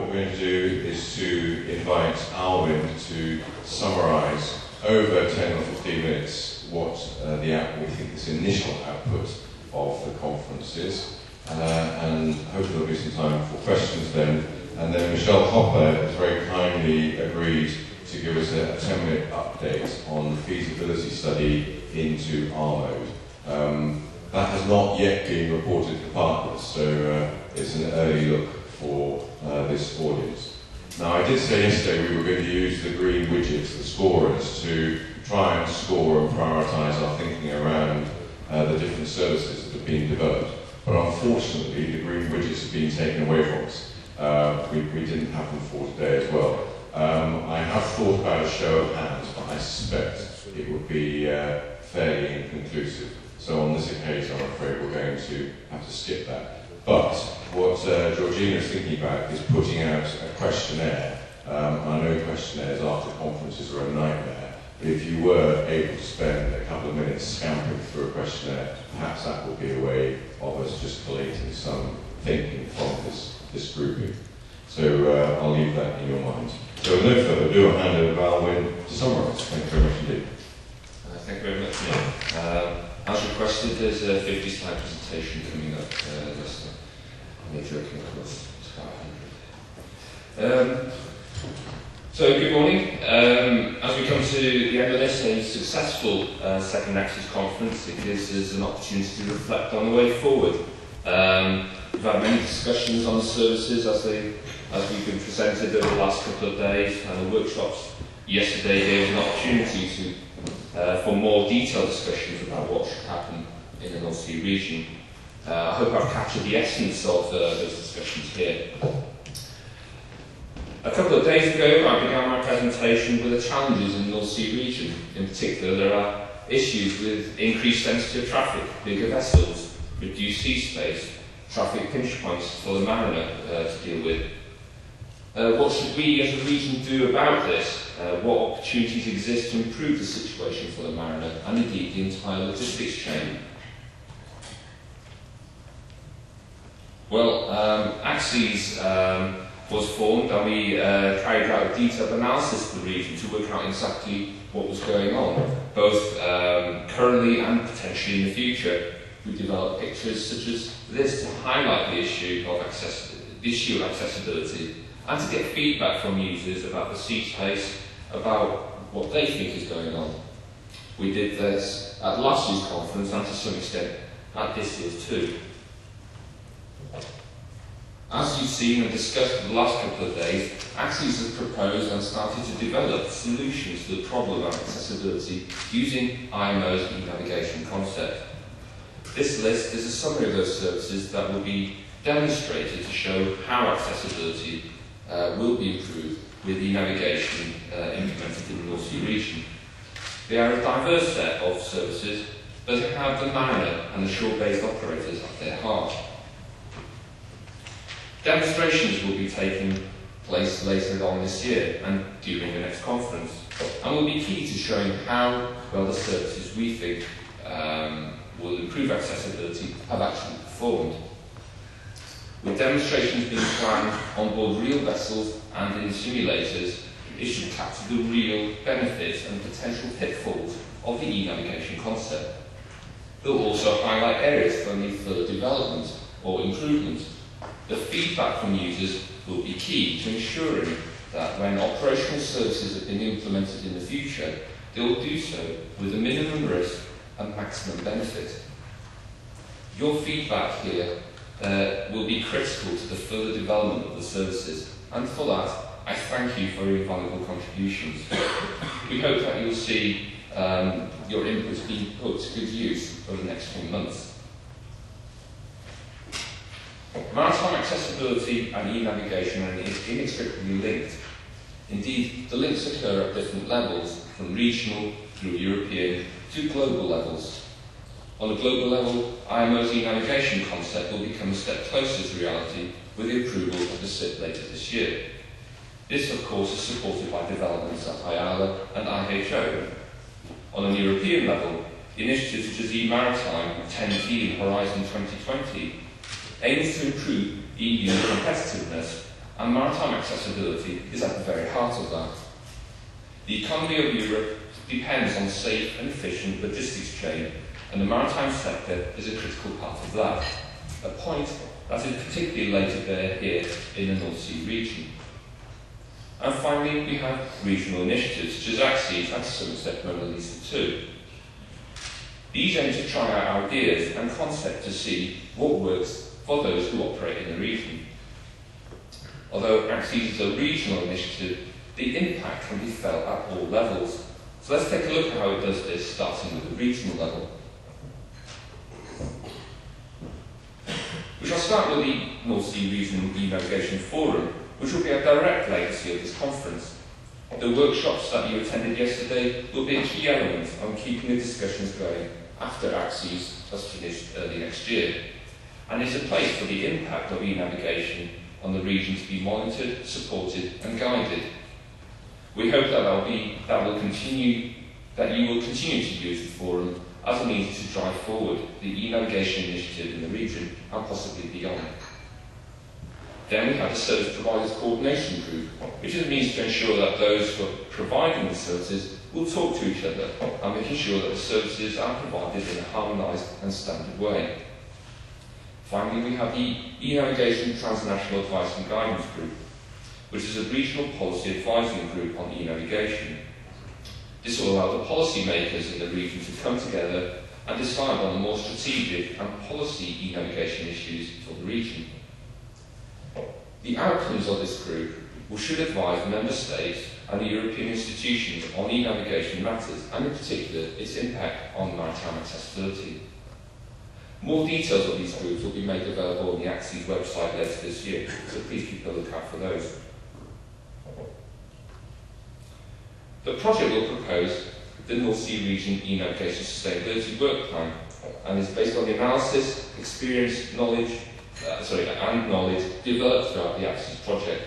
we're going to do is to invite Alwyn to summarise over 10 or 15 minutes what we think this initial output of the conference is, and hopefully there'll be some time for questions then. And then Michelle Hopper has very kindly agreed to give us a 10-minute update on the feasibility study into R mode. That has not yet been reported to partners, so it's an early look for this audience. Now, I did say yesterday we were going to use the green widgets, the scorers, to try and score and prioritise our thinking around the different services that have been developed. But unfortunately, the green widgets have been taken away from us. We didn't have them for today as well. I have thought about a show of hands, but I suspect it would be fairly inconclusive. So on this occasion, I'm afraid we're going to have to skip that. But what Georgina is thinking about is putting out a questionnaire. I know questionnaires after conferences are a nightmare, but if you were able to spend a couple of minutes scampering through a questionnaire, perhaps that would be a way of us just collating some thinking from this grouping. So I'll leave that in your mind. So with no further ado, I'll hand over to Alwyn to summarise. Thank you very much indeed. Thank you very much, Neil. As requested, there's a 50-slide presentation coming up this time. I'm joking, of course. It's about 100. So, good morning. As we come to the end of this, a successful second ACCSEAS conference, it gives us an opportunity to reflect on the way forward. We've had many discussions on the services as we've been presented over the last couple of days, and the workshops yesterday gave us an opportunity for more detailed discussions about what should happen in the North Sea region. I hope I've captured the essence of those discussions here. A couple of days ago, I began my presentation with the challenges in the North Sea region. In particular, there are issues with increased sensitive traffic, bigger vessels, reduced sea space, traffic pinch points for the mariner to deal with. What should we as a region do about this? What opportunities exist to improve the situation for the mariner and indeed the entire logistics chain? Well, ACCSEAS was formed, and we carried out a detailed analysis of the region to work out exactly what was going on, both currently and potentially in the future. We developed pictures such as this to highlight the issue of accessibility and to get feedback from users about the sea space, about what they think is going on. We did this at last year's conference and to some extent at this year's too. As you've seen and discussed for the last couple of days, ACCSEAS has proposed and started to develop solutions to the problem of accessibility using IMO's e-navigation concept. This list is a summary of those services that will be demonstrated to show how accessibility will be improved with e-navigation implemented in the North Sea region. They are a diverse set of services, but they have the mariner and the shore-based operators at their heart. Demonstrations will be taking place later on this year and during the next conference, and will be key to showing how well the services we think will improve accessibility have actually performed. With demonstrations being planned on board real vessels and in simulators, it should capture the real benefits and potential pitfalls of the e-navigation concept. It will also highlight areas for need further development or improvement. The feedback from users will be key to ensuring that when operational services have been implemented in the future, they will do so with a minimum risk and maximum benefit. Your feedback here will be critical to the further development of the services, and for that, I thank you for your valuable contributions. We hope that you'll see your inputs being put to good use over the next few months. Maritime accessibility and e-navigation are inextricably linked. Indeed, the links occur at different levels, from regional through European to global levels. On a global level, IMO's e-navigation concept will become a step closer to reality with the approval of the SIP later this year. This, of course, is supported by developments at IALA and IHO. On a European level, initiatives such as e-Maritime, 10T and Horizon 2020 aims to improve EU competitiveness and maritime accessibility is at the very heart of that. The economy of Europe depends on a safe and efficient logistics chain, and the maritime sector is a critical part of that, a point that is particularly laid to bear here in the North Sea region. And finally, we have regional initiatives such as ACCSEAS and to some extent Mona Lisa too. These aim to try out ideas and concepts to see what works for those who operate in the region. Although ACCSEAS is a regional initiative, the impact can be felt at all levels. So let's take a look at how it does this, starting with the regional level. We shall start with the North Sea Regional E-Navigation Forum, which will be a direct legacy of this conference. The workshops that you attended yesterday will be a key element on keeping the discussions going after ACCSEAS has finished early next year, and is a place for the impact of e-navigation on the region to be monitored, supported and guided. We hope that you will continue to use the forum as a means to drive forward the e-navigation initiative in the region and possibly beyond. Then we have the Service Providers Coordination Group, which is a means to ensure that those who are providing the services will talk to each other and making sure that the services are provided in a harmonised and standard way. Finally, we have the E-Navigation Transnational Advice and Guidance Group, which is a regional policy advising group on e-navigation. This will allow the policy makers in the region to come together and decide on the more strategic and policy e-navigation issues for the region. The outcomes of this group should advise Member States and the European institutions on e-navigation matters, and in particular its impact on maritime accessibility. More details of these groups will be made available on the ACCSEAS website later this year, so please keep a lookout for those. The project will propose the North Sea Region E-Navigation Sustainability Work Plan and is based on the analysis, experience, and knowledge developed throughout the ACCSEAS project.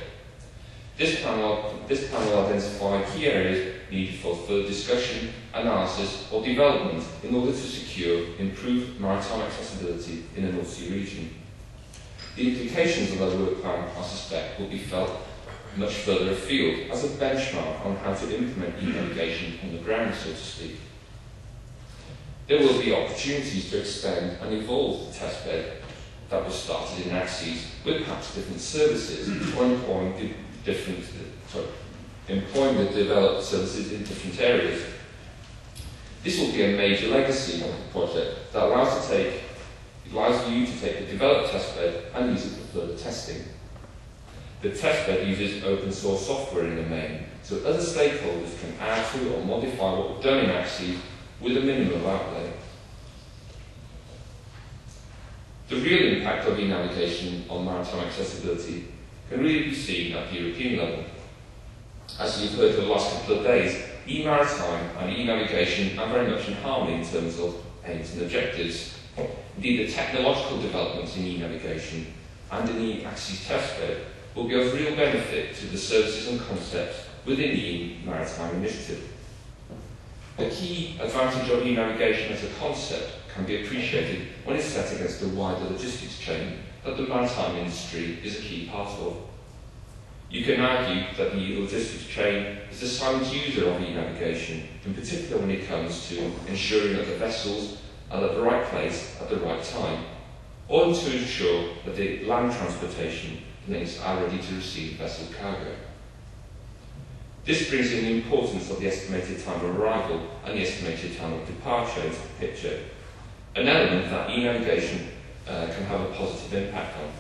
This plan will identify key areas needed for further discussion, analysis or development in order to secure improved maritime accessibility in the North Sea region. The implications of the work plan, I suspect, will be felt much further afield as a benchmark on how to implement e-navigation on the ground, so to speak. There will be opportunities to extend and evolve the testbed that was started in ACCSEAS with perhaps different services or employing the developed services in different areas. This will be a major legacy of the project that allows you to take the developed testbed and use it for further testing. The testbed uses open source software in the main, so other stakeholders can add to or modify what we've done in ACCSEAS with a minimum outlay. The real impact of e-navigation on maritime accessibility can really be seen at the European level. As you've heard for the last couple of days, e-maritime and e-navigation are very much in harmony in terms of aims and objectives. Indeed, the technological developments in e-navigation and in the ACCSEAS testbed will be of real benefit to the services and concepts within the e-maritime initiative. The key advantage of e-navigation as a concept can be appreciated when it's set against the wider logistics chain that the maritime industry is a key part of. You can argue that the logistics chain is the silent user of e-navigation, in particular when it comes to ensuring that the vessels are at the right place at the right time, or to ensure that the land transportation links are ready to receive vessel cargo. This brings in the importance of the estimated time of arrival and the estimated time of departure into the picture, an element that e-navigation can have a positive impact on.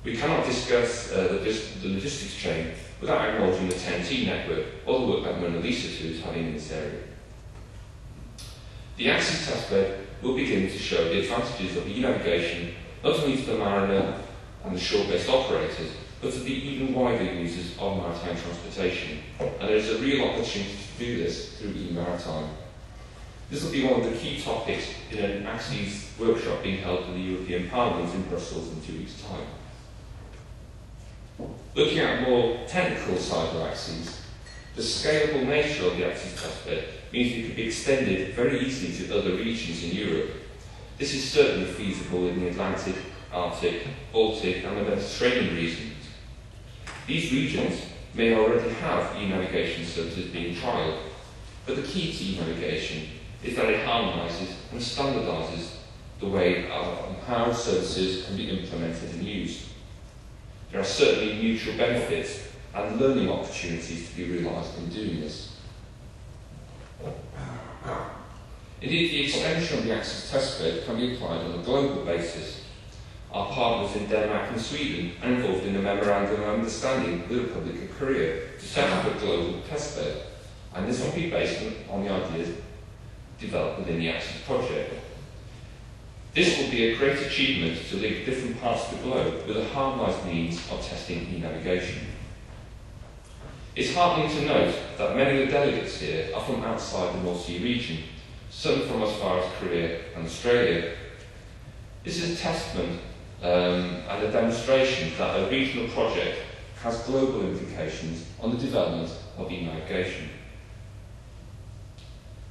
We cannot discuss the logistics chain without acknowledging the TEN-T network or the work that Mona Lisa is having in this area. The ACCSEAS testbed will begin to show the advantages of e-navigation not only to the mariner and the shore-based operators, but to the even wider users of maritime transportation. And there is a real opportunity to do this through e-maritime. This will be one of the key topics in an ACCSEAS workshop being held in the European Parliament in Brussels in 2 weeks' time. Looking at a more technical side of ACCSEAS, the scalable nature of the ACCSEAS testbed means it can be extended very easily to other regions in Europe. This is certainly feasible in the Atlantic, Arctic, Baltic and the Mediterranean These regions may already have e-navigation services being trialled, but the key to e-navigation is that it harmonises and standardises the way of how services can be implemented and used. There are certainly mutual benefits and learning opportunities to be realised in doing this. Indeed, the extension of the ACCESS testbed can be applied on a global basis. Our partners in Denmark and Sweden are involved in a memorandum of understanding with the Republic of Korea to set up a global testbed, and this will be based on the ideas developed within the ACCESS project. This will be a great achievement to link different parts of the globe with a harmonised means of testing e-navigation. It's heartening to note that many of the delegates here are from outside the North Sea region, some from as far as Korea and Australia. This is a testament and a demonstration that a regional project has global implications on the development of e-navigation.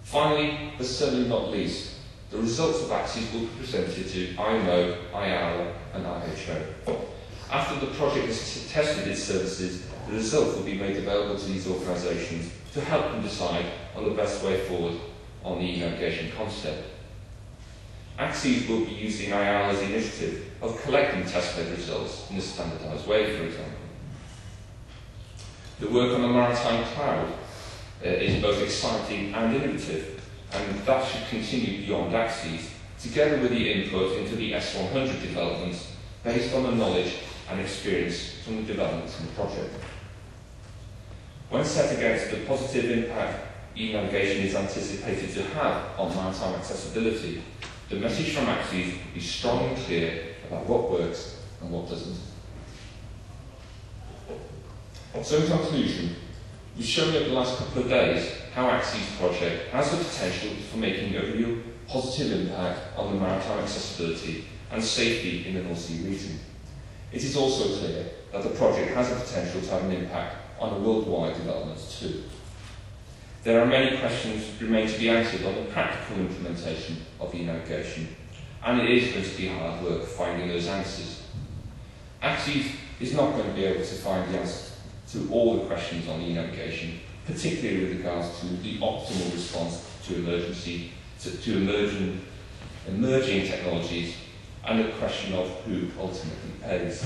Finally, but certainly not least, the results of ACCESS will be presented to IMO, IALA and IHO. After the project has tested its services, the results will be made available to these organisations to help them decide on the best way forward on the e-navigation concept. ACCESS will be using IALA's initiative of collecting testbed results in a standardised way, for example. The work on the maritime cloud is both exciting and innovative, and that should continue beyond ACCESS, together with the input into the S100 developments based on the knowledge and experience from the developments in the project. When set against the positive impact e-navigation is anticipated to have on maritime accessibility, the message from ACCESS will be strong and clear about what works and what doesn't. So in conclusion, we've shown over the last couple of days how ACCESS project has the potential for making a real positive impact on the maritime accessibility and safety in the North Sea region. It is also clear that the project has the potential to have an impact on the worldwide developments too. There are many questions remain to be answered on the practical implementation of e-navigation, and it is going to be hard work finding those answers. ACCESS is not going to be able to find the answers to all the questions on e-navigation, particularly with regards to the optimal response to emerging technologies and the question of who ultimately pays.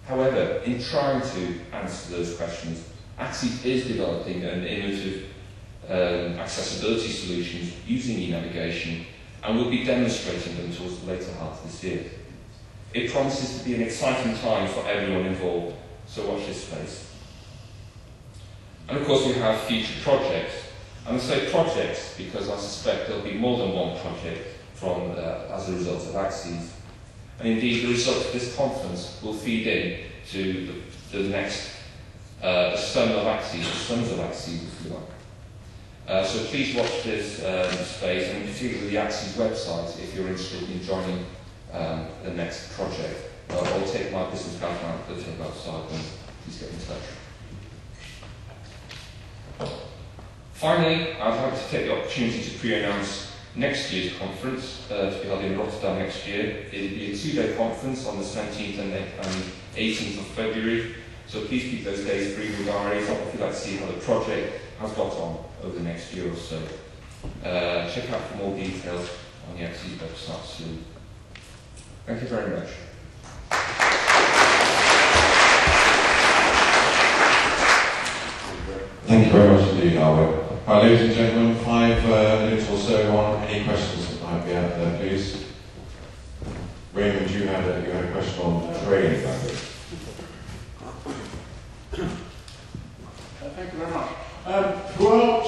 However, in trying to answer those questions, ACCESS is developing an innovative accessibility solutions using e-navigation and will be demonstrating them towards the later half of this year. It promises to be an exciting time for everyone involved, so watch this space. And of course we have future projects. And I say projects because I suspect there'll be more than one project from as a result of ACCESS. And indeed the results of this conference will feed in to the next son of ACCESS, the sons of ACCESS if you like. So please watch this space, and particularly the ACCESS website if you're interested in joining the next project. I'll take my business card out the table outside and please get in touch. Finally, I'd like to take the opportunity to pre-announce next year's conference to be held in Rotterdam next year. It'll be a 2-day conference on the 17th and 18th of February, so please keep those days free in your diaries if you'd like to see how the project has got on over the next year or so. Check out for more details on the ACCESS website soon. Thank you very much. Thank you very much indeed, Alvin. Right, ladies and gentlemen, 5 minutes or so on. Any questions that might be out there, please? Raymond, you had a question on training. Thank you very much. Throughout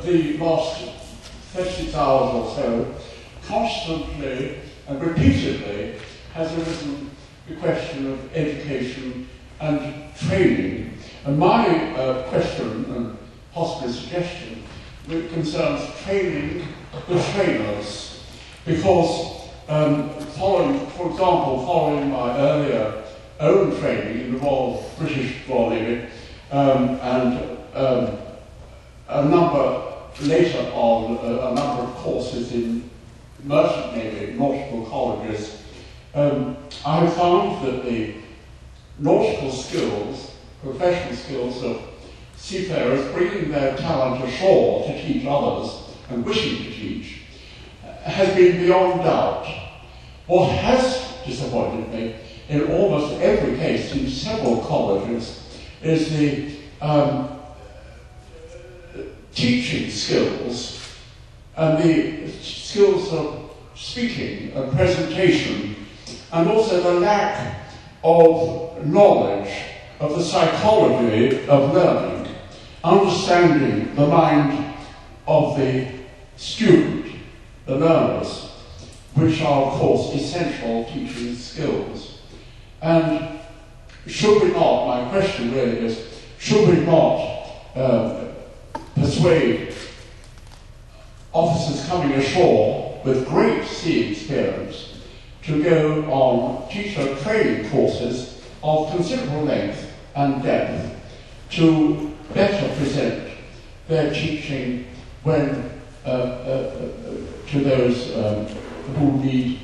the last 36 hours or so, constantly and repeatedly has arisen the question of education and training. And my question and possibly suggestion concerns training the trainers, because following my earlier own training in the British Royal Navy, and a number later on, a number of courses in Merchant Navy, nautical colleges, I have found that the nautical skills, professional skills of seafarers bringing their talent ashore to teach others and wishing to teach has been beyond doubt. What has disappointed me in almost every case in several colleges is the teaching skills and the skills of speaking and presentation, and also the lack of knowledge of the psychology of learning, understanding the mind of the student, the learners, which are, of course, essential teaching skills. And should we not, my question really is, should we not persuade officers coming ashore with great sea experience to go on teacher training courses of considerable length and depth to better present their teaching when to those who need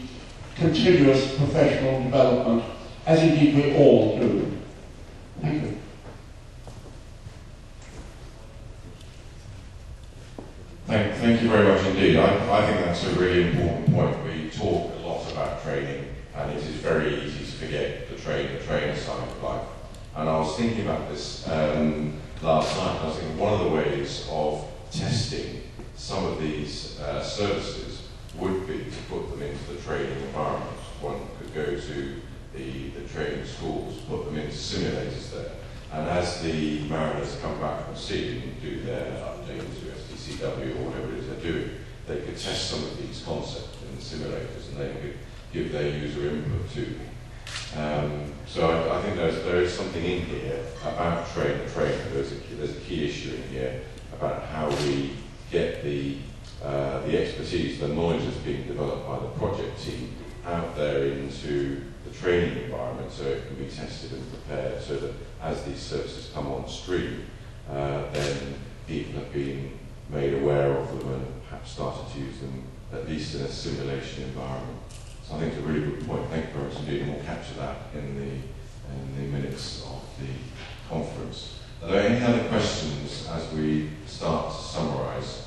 continuous professional development, as indeed we all do. Thank you. Thank you very much indeed. I think that's a really important point. We talk a lot about training, and it is very easy to forget the trainer side of life. And I was thinking about this last night. I was thinking one of the ways of testing some of these services would be to put them into the training environment. One could go to the training schools, put them into simulators there, and as the mariners come back from sea and do their update to ACCSEAS or whatever it is they're doing, they could test some of these concepts in the simulators and they could give their user input to them. So I think there is something in here about trainer. There's a key issue in here about how we get the expertise, the knowledge that's being developed by the project team out there into the training environment so it can be tested and prepared so that as these services come on stream, then people have been made aware of them and perhaps started to use them at least in a simulation environment. So I think it's a really good point. Thank you very much indeed, and we'll capture that in the minutes of the conference. Are there any other questions as we start to summarise?